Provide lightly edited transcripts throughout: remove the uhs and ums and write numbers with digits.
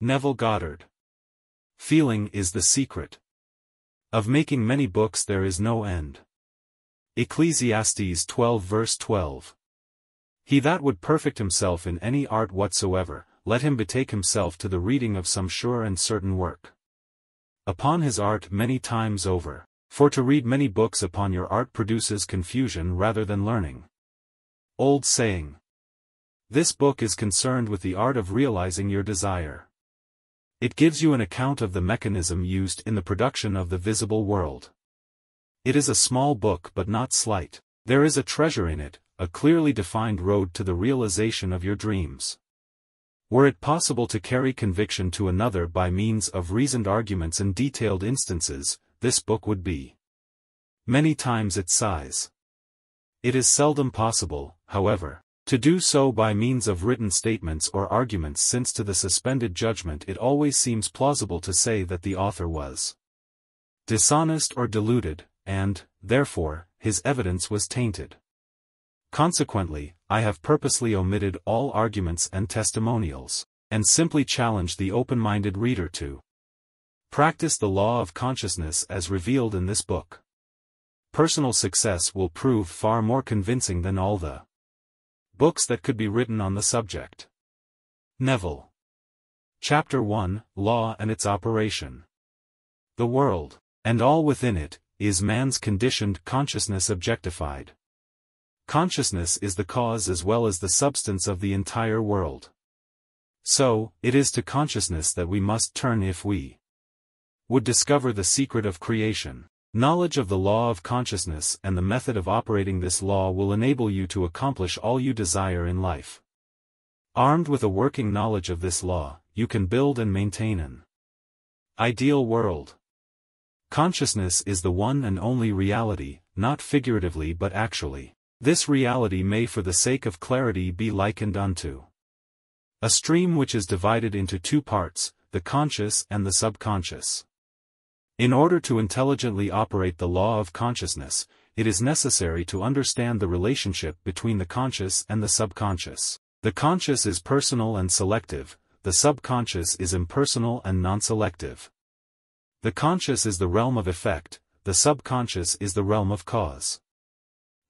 Neville Goddard. Feeling is the secret. Of making many books there is no end. Ecclesiastes 12 verse 12. He that would perfect himself in any art whatsoever, let him betake himself to the reading of some sure and certain work. Upon his art many times over, for to read many books upon your art produces confusion rather than learning. Old saying. This book is concerned with the art of realizing your desire. It gives you an account of the mechanism used in the production of the visible world. It is a small book but not slight. There is a treasure in it, a clearly defined road to the realization of your dreams. Were it possible to carry conviction to another by means of reasoned arguments and detailed instances, this book would be many times its size. It is seldom possible, however, to do so by means of written statements or arguments, since to the suspended judgment it always seems plausible to say that the author was dishonest or deluded, and, therefore, his evidence was tainted. Consequently, I have purposely omitted all arguments and testimonials, and simply challenged the open-minded reader to practice the law of consciousness as revealed in this book. Personal success will prove far more convincing than all the books that could be written on the subject. Neville. Chapter 1, Law and its Operation. The world, and all within it, is man's conditioned consciousness objectified. Consciousness is the cause as well as the substance of the entire world. So, it is to consciousness that we must turn if we would discover the secret of creation. Knowledge of the law of consciousness and the method of operating this law will enable you to accomplish all you desire in life. Armed with a working knowledge of this law, you can build and maintain an ideal world. Consciousness is the one and only reality, not figuratively but actually. This reality may for the sake of clarity be likened unto a stream which is divided into two parts, the conscious and the subconscious. In order to intelligently operate the law of consciousness, it is necessary to understand the relationship between the conscious and the subconscious. The conscious is personal and selective, the subconscious is impersonal and non-selective. The conscious is the realm of effect, the subconscious is the realm of cause.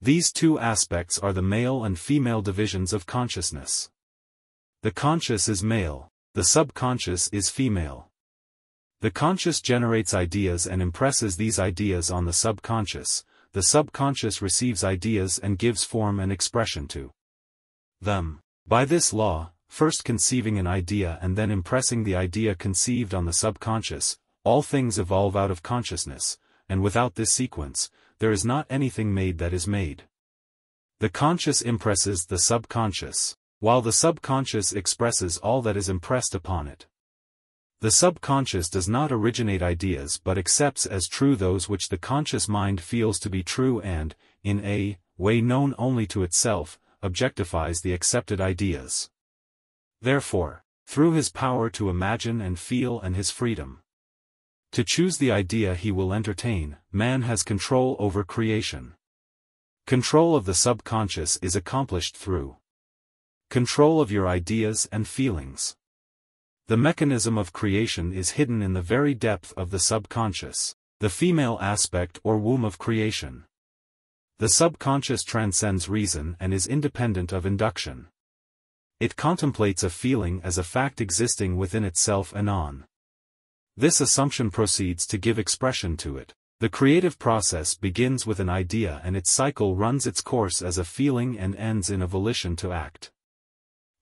These two aspects are the male and female divisions of consciousness. The conscious is male, the subconscious is female. The conscious generates ideas and impresses these ideas on the subconscious receives ideas and gives form and expression to them. By this law, first conceiving an idea and then impressing the idea conceived on the subconscious, all things evolve out of consciousness, and without this sequence, there is not anything made that is made. The conscious impresses the subconscious, while the subconscious expresses all that is impressed upon it. The subconscious does not originate ideas but accepts as true those which the conscious mind feels to be true and, in a way known only to itself, objectifies the accepted ideas. Therefore, through his power to imagine and feel and his freedom to choose the idea he will entertain, man has control over creation. Control of the subconscious is accomplished through control of your ideas and feelings. The mechanism of creation is hidden in the very depth of the subconscious, the female aspect or womb of creation. The subconscious transcends reason and is independent of induction. It contemplates a feeling as a fact existing within itself and on. This assumption proceeds to give expression to it. The creative process begins with an idea and its cycle runs its course as a feeling and ends in a volition to act.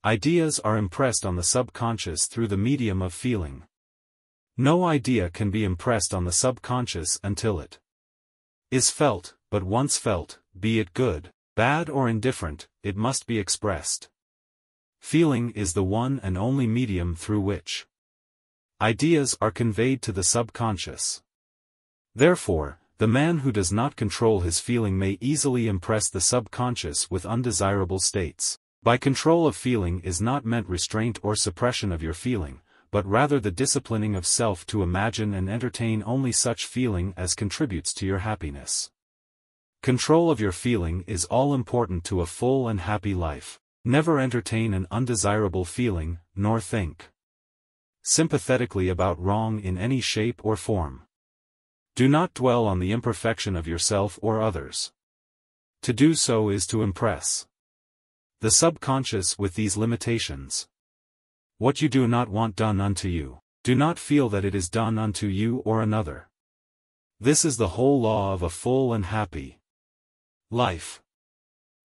Ideas are impressed on the subconscious through the medium of feeling. No idea can be impressed on the subconscious until it is felt, but once felt, be it good, bad or indifferent, it must be expressed. Feeling is the one and only medium through which ideas are conveyed to the subconscious. Therefore, the man who does not control his feeling may easily impress the subconscious with undesirable states. By control of feeling is not meant restraint or suppression of your feeling, but rather the disciplining of self to imagine and entertain only such feeling as contributes to your happiness. Control of your feeling is all important to a full and happy life. Never entertain an undesirable feeling, nor think sympathetically about wrong in any shape or form. Do not dwell on the imperfection of yourself or others. To do so is to impress the subconscious with these limitations. What you do not want done unto you, do not feel that it is done unto you or another. This is the whole law of a full and happy life.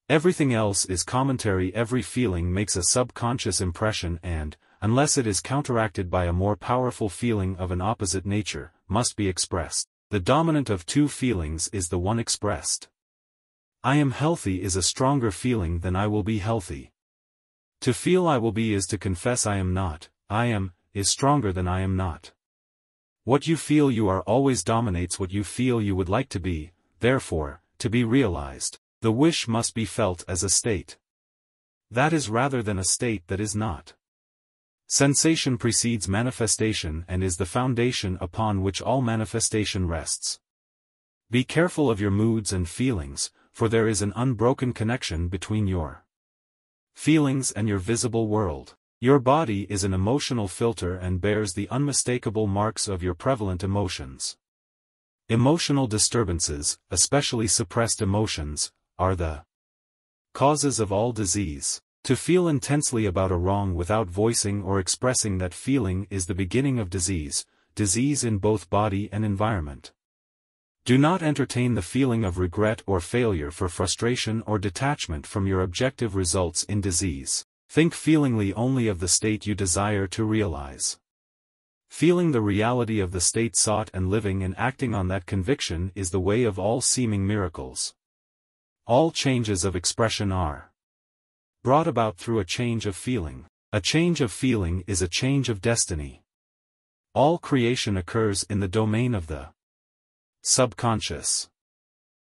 Everything else is commentary. Every feeling makes a subconscious impression and, unless it is counteracted by a more powerful feeling of an opposite nature, must be expressed. The dominant of two feelings is the one expressed. I am healthy is a stronger feeling than I will be healthy. To feel I will be is to confess I am not. I am is stronger than I am not. What you feel you are always dominates what you feel you would like to be. Therefore, to be realized, the wish must be felt as a state that is rather than a state that is not. Sensation precedes manifestation and is the foundation upon which all manifestation rests. Be careful of your moods and feelings, for there is an unbroken connection between your feelings and your visible world. Your body is an emotional filter and bears the unmistakable marks of your prevalent emotions. Emotional disturbances, especially suppressed emotions, are the causes of all disease. To feel intensely about a wrong without voicing or expressing that feeling is the beginning of disease, disease in both body and environment. Do not entertain the feeling of regret or failure for frustration or detachment from your objective results in disease. Think feelingly only of the state you desire to realize. Feeling the reality of the state sought and living and acting on that conviction is the way of all seeming miracles. All changes of expression are brought about through a change of feeling. A change of feeling is a change of destiny. All creation occurs in the domain of the subconscious.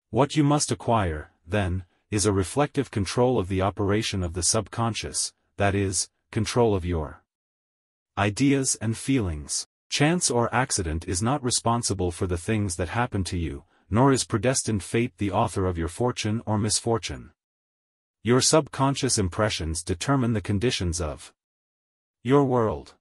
What you must acquire, then, is a reflective control of the operation of the subconscious, that is, control of your ideas and feelings. Chance or accident is not responsible for the things that happen to you, nor is predestined fate the author of your fortune or misfortune. Your subconscious impressions determine the conditions of your world.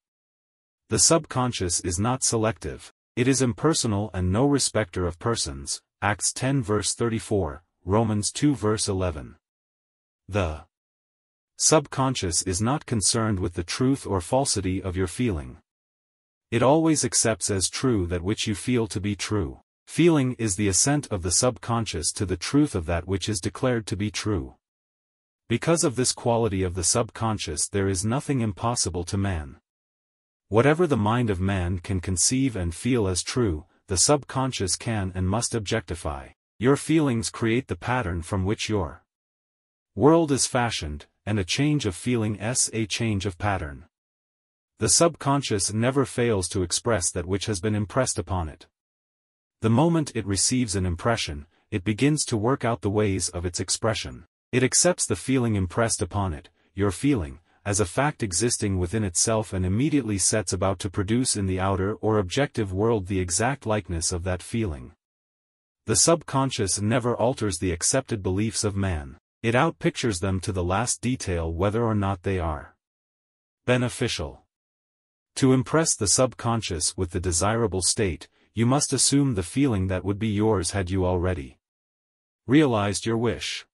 The subconscious is not selective, it is impersonal and no respecter of persons, Acts 10 verse 34, Romans 2 verse 11. The subconscious is not concerned with the truth or falsity of your feeling. It always accepts as true that which you feel to be true. Feeling is the assent of the subconscious to the truth of that which is declared to be true. Because of this quality of the subconscious there is nothing impossible to man. Whatever the mind of man can conceive and feel as true, the subconscious can and must objectify. Your feelings create the pattern from which your world is fashioned, and a change of feeling is a change of pattern. The subconscious never fails to express that which has been impressed upon it. The moment it receives an impression, it begins to work out the ways of its expression. It accepts the feeling impressed upon it, your feeling, as a fact existing within itself and immediately sets about to produce in the outer or objective world the exact likeness of that feeling. The subconscious never alters the accepted beliefs of man. It outpictures them to the last detail whether or not they are beneficial. To impress the subconscious with the desirable state, you must assume the feeling that would be yours had you already realized your wish.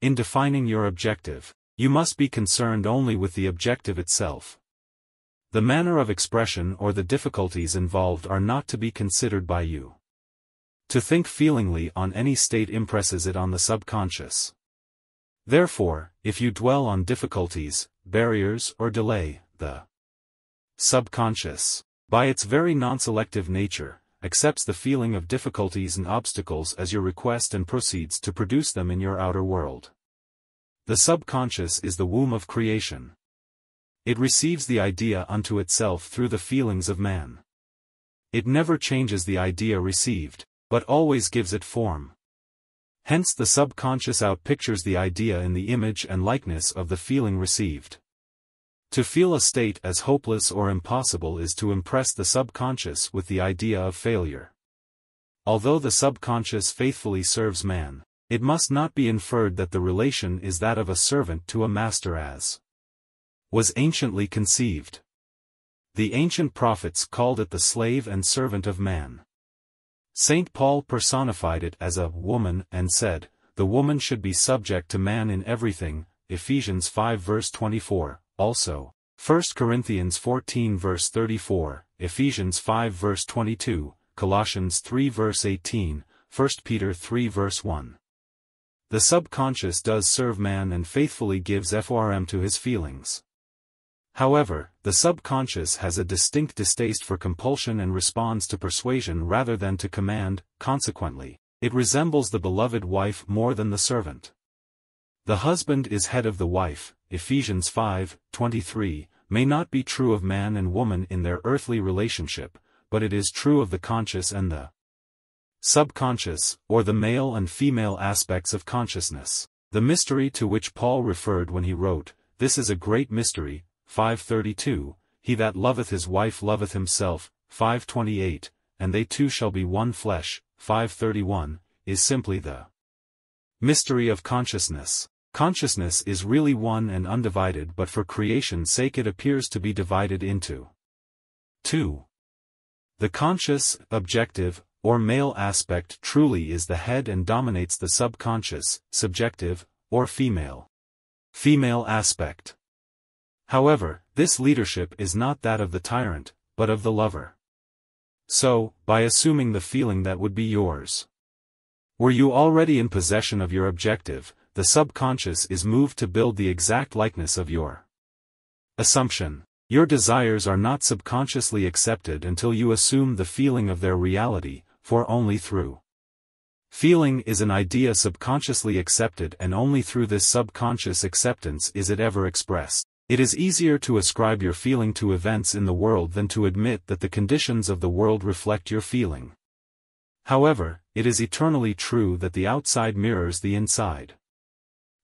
In defining your objective, you must be concerned only with the objective itself. The manner of expression or the difficulties involved are not to be considered by you. To think feelingly on any state impresses it on the subconscious. Therefore, if you dwell on difficulties, barriers or delay, the subconscious, by its very non-selective nature, accepts the feeling of difficulties and obstacles as your request and proceeds to produce them in your outer world. The subconscious is the womb of creation. It receives the idea unto itself through the feelings of man. It never changes the idea received, but always gives it form. Hence the subconscious outpictures the idea in the image and likeness of the feeling received. To feel a state as hopeless or impossible is to impress the subconscious with the idea of failure. Although the subconscious faithfully serves man, it must not be inferred that the relation is that of a servant to a master as was anciently conceived. The ancient prophets called it the slave and servant of man. Saint Paul personified it as a woman and said, "The woman should be subject to man in everything," Ephesians 5 verse 24, also, 1 Corinthians 14 verse 34, Ephesians 5 verse 22, Colossians 3 verse 18, 1 Peter 3 verse 1. The subconscious does serve man and faithfully gives form to his feelings. However, the subconscious has a distinct distaste for compulsion and responds to persuasion rather than to command. Consequently, it resembles the beloved wife more than the servant. The husband is head of the wife, Ephesians 5:23, may not be true of man and woman in their earthly relationship, but it is true of the conscious and the subconscious, or the male and female aspects of consciousness. The mystery to which Paul referred when he wrote, "This is a great mystery," 5:32, "He that loveth his wife loveth himself," 5:28, "and they two shall be one flesh," 5:31, is simply the mystery of consciousness. Consciousness is really one and undivided, but for creation's sake it appears to be divided into two. The conscious, objective, or male aspect truly is the head and dominates the subconscious, subjective, or female aspect. However, this leadership is not that of the tyrant, but of the lover. So, by assuming the feeling that would be yours, were you already in possession of your objective, the subconscious is moved to build the exact likeness of your assumption. Your desires are not subconsciously accepted until you assume the feeling of their reality, for only through feeling is an idea subconsciously accepted, and only through this subconscious acceptance is it ever expressed. It is easier to ascribe your feeling to events in the world than to admit that the conditions of the world reflect your feeling. However, it is eternally true that the outside mirrors the inside.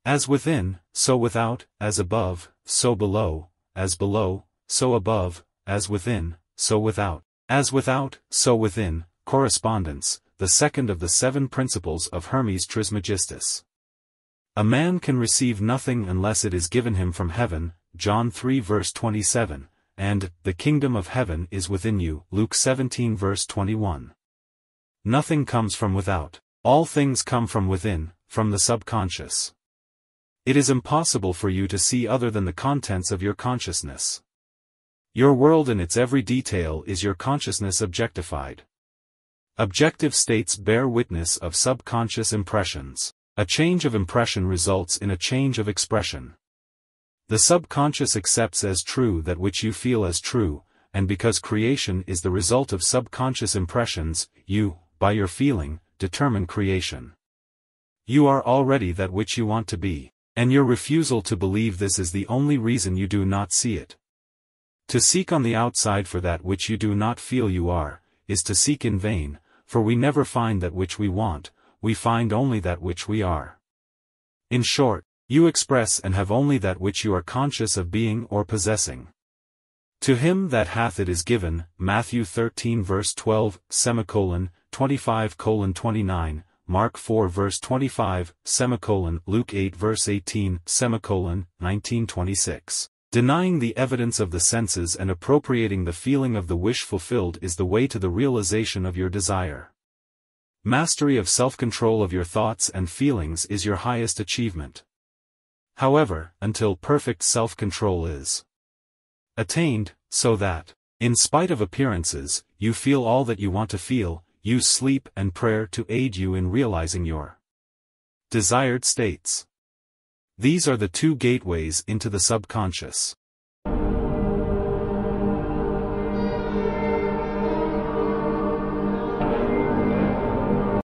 As within, so without; as above, so below; as below, so above; as within, so without; as without, so within. Correspondence, the second of the 7 principles of Hermes Trismegistus. A man can receive nothing unless it is given him from heaven, John 3 verse 27, and, "the kingdom of heaven is within you," Luke 17 verse 21. Nothing comes from without. All things come from within, from the subconscious. It is impossible for you to see other than the contents of your consciousness. Your world in its every detail is your consciousness objectified. Objective states bear witness of subconscious impressions. A change of impression results in a change of expression. The subconscious accepts as true that which you feel as true, and because creation is the result of subconscious impressions, you, by your feeling, determine creation. You are already that which you want to be, and your refusal to believe this is the only reason you do not see it. To seek on the outside for that which you do not feel you are, is to seek in vain, for we never find that which we want, we find only that which we are. In short, you express and have only that which you are conscious of being or possessing. To him that hath it is given, Matthew 13 verse 12, 25:29, Mark 4 verse 25, Luke 8 verse 18, 19:26. Denying the evidence of the senses and appropriating the feeling of the wish fulfilled is the way to the realization of your desire. Mastery of self-control of your thoughts and feelings is your highest achievement. However, until perfect self-control is attained, so that, in spite of appearances, you feel all that you want to feel, use sleep and prayer to aid you in realizing your desired states. These are the 2 gateways into the subconscious.